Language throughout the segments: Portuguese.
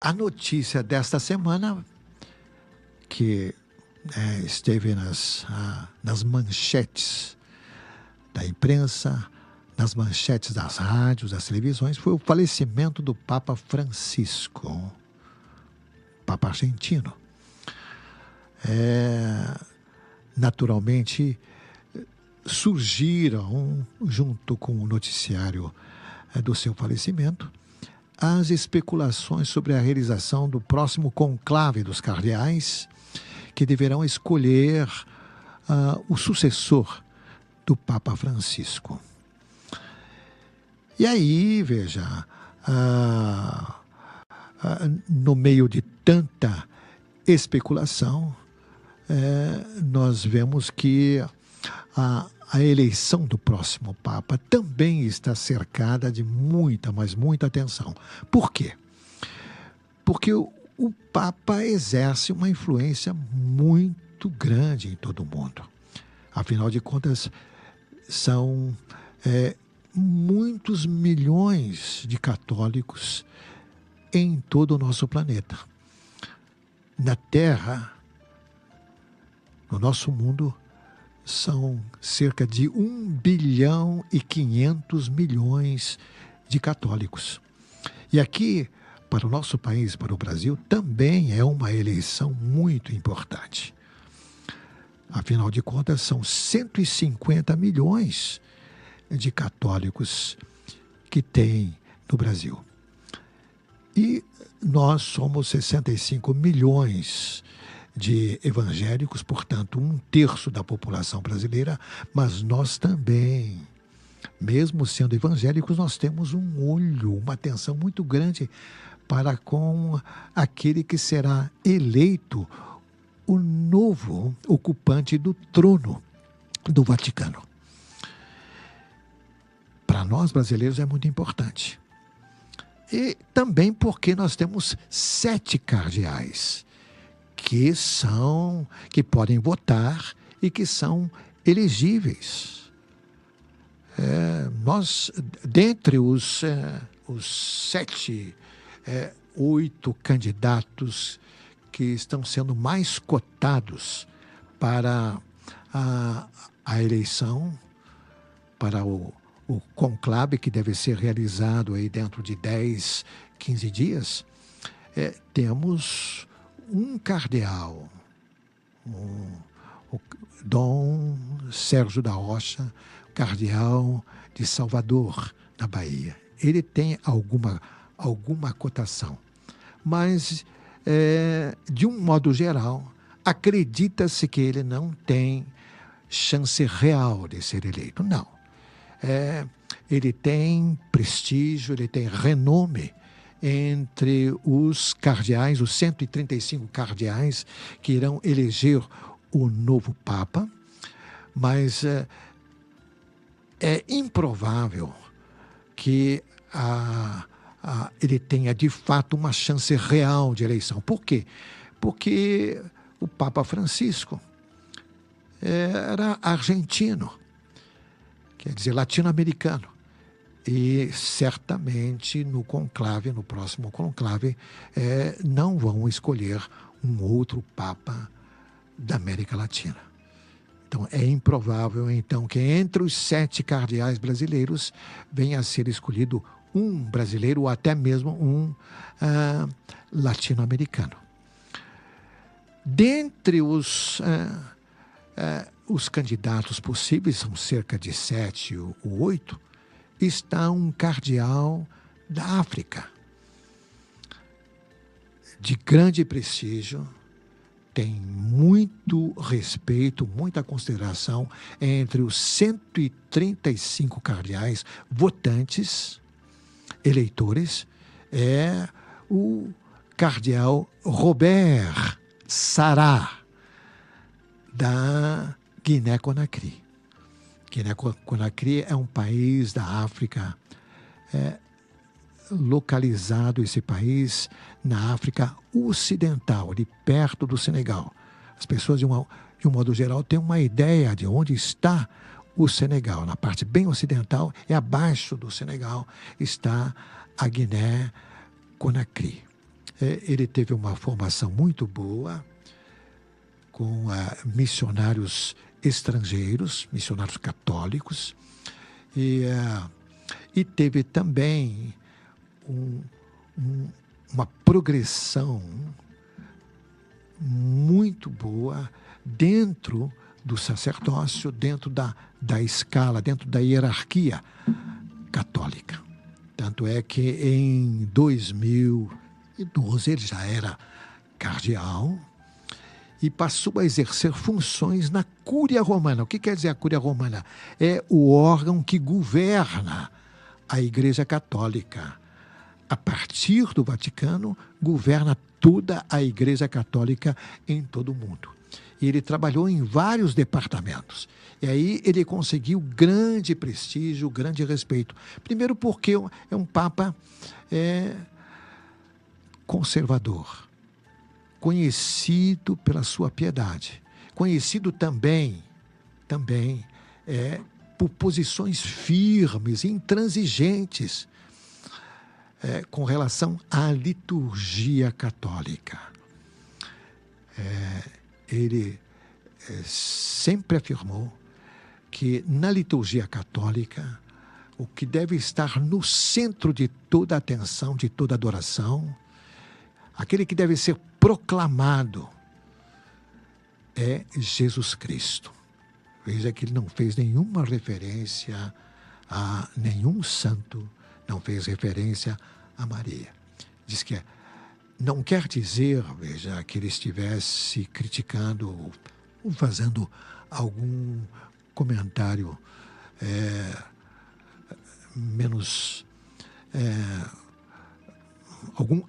A notícia desta semana, que esteve nas manchetes da imprensa, nas manchetes das rádios, das televisões, foi o falecimento do Papa Francisco, Papa argentino. Naturalmente, surgiram, junto com o noticiário do seu falecimento, as especulações sobre a realização do próximo conclave dos cardeais, que deverão escolher o sucessor do Papa Francisco. E aí, veja, no meio de tanta especulação, nós vemos que a eleição do próximo Papa também está cercada de muita, mas muita atenção. Por quê? Porque o Papa exerce uma influência muito grande em todo o mundo. Afinal de contas, são muitos milhões de católicos em todo o nosso planeta. Na Terra, no nosso mundo, são cerca de 1,5 bilhão de católicos. E aqui, para o nosso país, para o Brasil, também é uma eleição muito importante. Afinal de contas, são 150 milhões de católicos que tem no Brasil. E nós somos 65 milhões de evangélicos, portanto, 1/3 da população brasileira, mas nós também, mesmo sendo evangélicos, nós temos um olho, uma atenção muito grande para com aquele que será eleito o novo ocupante do trono do Vaticano. Para nós brasileiros é muito importante. E também porque nós temos 7 cardeais que podem votar e que são elegíveis. Dentre os 8 candidatos que estão sendo mais cotados para a eleição, para o conclave que deve ser realizado aí dentro de 10, 15 dias, temos um cardeal, o Dom Sérgio da Rocha, cardeal de Salvador, na Bahia. Ele tem alguma cotação, mas, de um modo geral, acredita-se que ele não tem chance real de ser eleito. Não. Ele tem prestígio, ele tem renome entre os cardeais, os 135 cardeais que irão eleger o novo Papa, mas é improvável que ele tenha de fato uma chance real de eleição. Por quê? Porque o Papa Francisco era argentino, quer dizer, latino-americano. E certamente no próximo conclave, não vão escolher um outro Papa da América Latina. Então é improvável então que entre os 7 cardeais brasileiros venha a ser escolhido um brasileiro ou até mesmo um latino-americano. Dentre os candidatos possíveis, são cerca de 7 ou 8, está um cardeal da África, de grande prestígio, tem muito respeito, muita consideração entre os 135 cardeais votantes, eleitores, é o cardeal Robert Sarah, da Guiné-Conakry. Guiné-Conakry é um país da África, localizado esse país na África Ocidental, ali perto do Senegal. As pessoas, de um modo geral, têm uma ideia de onde está o Senegal. Na parte bem ocidental, abaixo do Senegal, está a Guiné-Conakry. Ele teve uma formação muito boa com missionários estrangeiros, missionários católicos, e teve também uma progressão muito boa dentro do sacerdócio, dentro da escala, dentro da hierarquia católica. Tanto é que em 2012 ele já era cardeal e passou a exercer funções na Cúria Romana. O que quer dizer a Cúria Romana? É o órgão que governa a Igreja Católica. A partir do Vaticano, governa toda a Igreja Católica em todo o mundo. E ele trabalhou em vários departamentos. E aí ele conseguiu grande prestígio, grande respeito. Primeiro porque é um Papa conservador, conhecido pela sua piedade, conhecido também por posições firmes, intransigentes, com relação à liturgia católica. Ele sempre afirmou que na liturgia católica o que deve estar no centro de toda atenção, de toda adoração, aquele que deve ser proclamado é Jesus Cristo. Veja que ele não fez nenhuma referência a nenhum santo, não fez referência a Maria. Diz que não quer dizer, veja, que ele estivesse criticando ou fazendo algum comentário menos...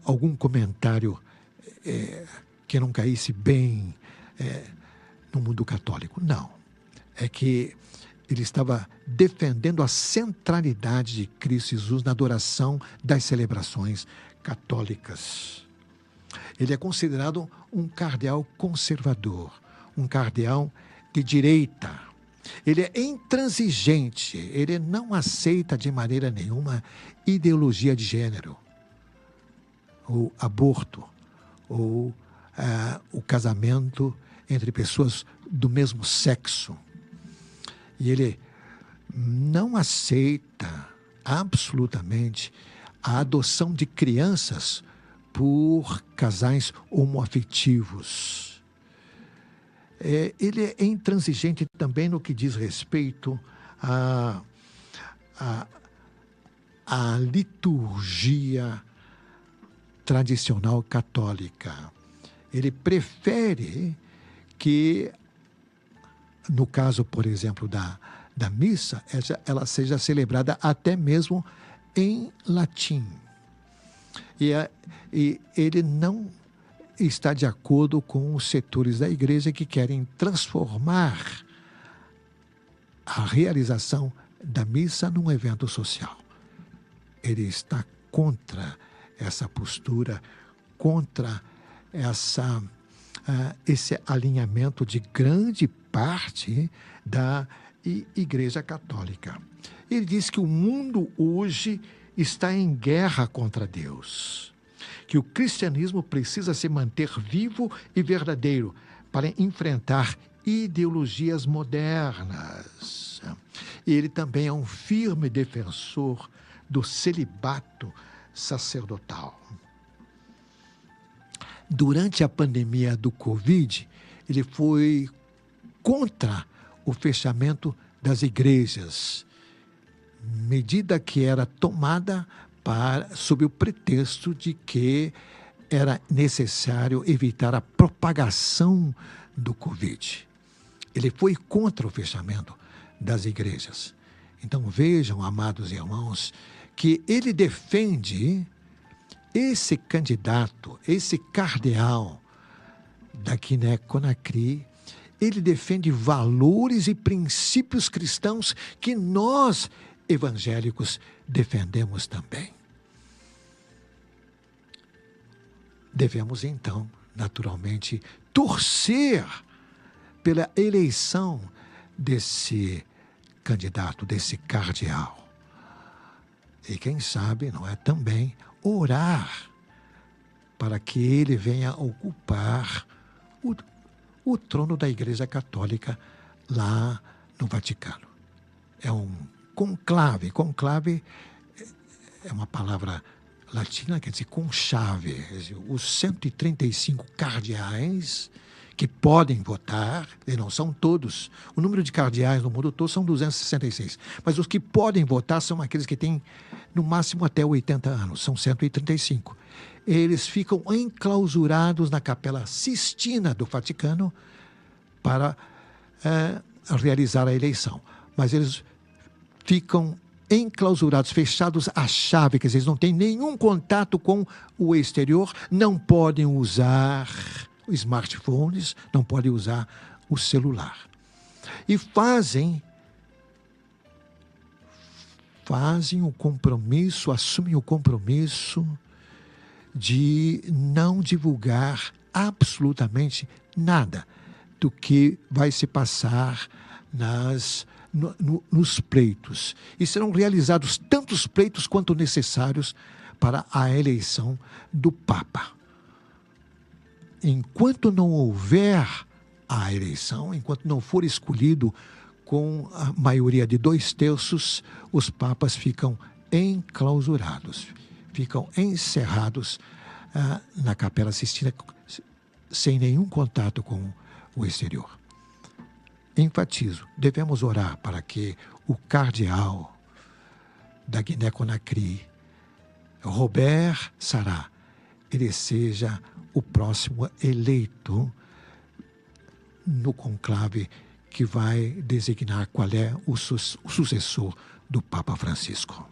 algum comentário que não caísse bem no mundo católico. Não. É que ele estava defendendo a centralidade de Cristo Jesus na adoração das celebrações católicas. Ele é considerado um cardeal conservador, um cardeal de direita. Ele é intransigente, ele não aceita de maneira nenhuma ideologia de gênero, ou aborto, ou o casamento entre pessoas do mesmo sexo. E ele não aceita absolutamente a adoção de crianças por casais homoafetivos. Ele é intransigente também no que diz respeito à liturgia tradicional católica. Ele prefere que, no caso, por exemplo, da missa, ela seja celebrada até mesmo em latim. E ele não está de acordo com os setores da igreja que querem transformar a realização da missa num evento social. Ele está contra essa postura, contra esse alinhamento de grande parte da Igreja Católica. Ele diz que o mundo hoje está em guerra contra Deus, que o cristianismo precisa se manter vivo e verdadeiro para enfrentar ideologias modernas. E ele também é um firme defensor do celibato sacerdotal. Durante a pandemia do Covid, ele foi contra o fechamento das igrejas, medida que era tomada sob o pretexto de que era necessário evitar a propagação do Covid. Ele foi contra o fechamento das igrejas. Então vejam, amados irmãos, que ele defende esse candidato, esse cardeal da Quiné-Conakry, ele defende valores e princípios cristãos que nós, evangélicos, defendemos também. Devemos, então, naturalmente, torcer pela eleição desse candidato, desse cardeal. E quem sabe, não é, também orar para que ele venha ocupar o trono da Igreja Católica lá no Vaticano. É um conclave. Conclave é uma palavra latina, quer dizer conchave. Quer dizer, os 135 cardeais que podem votar, e não são todos. O número de cardeais no mundo todo são 266. Mas os que podem votar são aqueles que têm, no máximo, até 80 anos. São 135. Eles ficam enclausurados na Capela Sistina do Vaticano para realizar a eleição. Mas eles ficam enclausurados, fechados à chave, quer dizer, eles não têm nenhum contato com o exterior, não podem usar smartphones, não podem usar o celular. E fazem o compromisso, assumem o compromisso de não divulgar absolutamente nada do que vai se passar nos pleitos. E serão realizados tantos pleitos quanto necessários para a eleição do Papa. Enquanto não houver a eleição, enquanto não for escolhido com a maioria de 2/3, os papas ficam enclausurados, ficam encerrados na Capela Sistina, sem nenhum contato com o exterior. Enfatizo, devemos orar para que o cardeal da Guiné-Conakry, Robert Sarah, ele seja o próximo eleito no conclave que vai designar qual é o sucessor do Papa Francisco.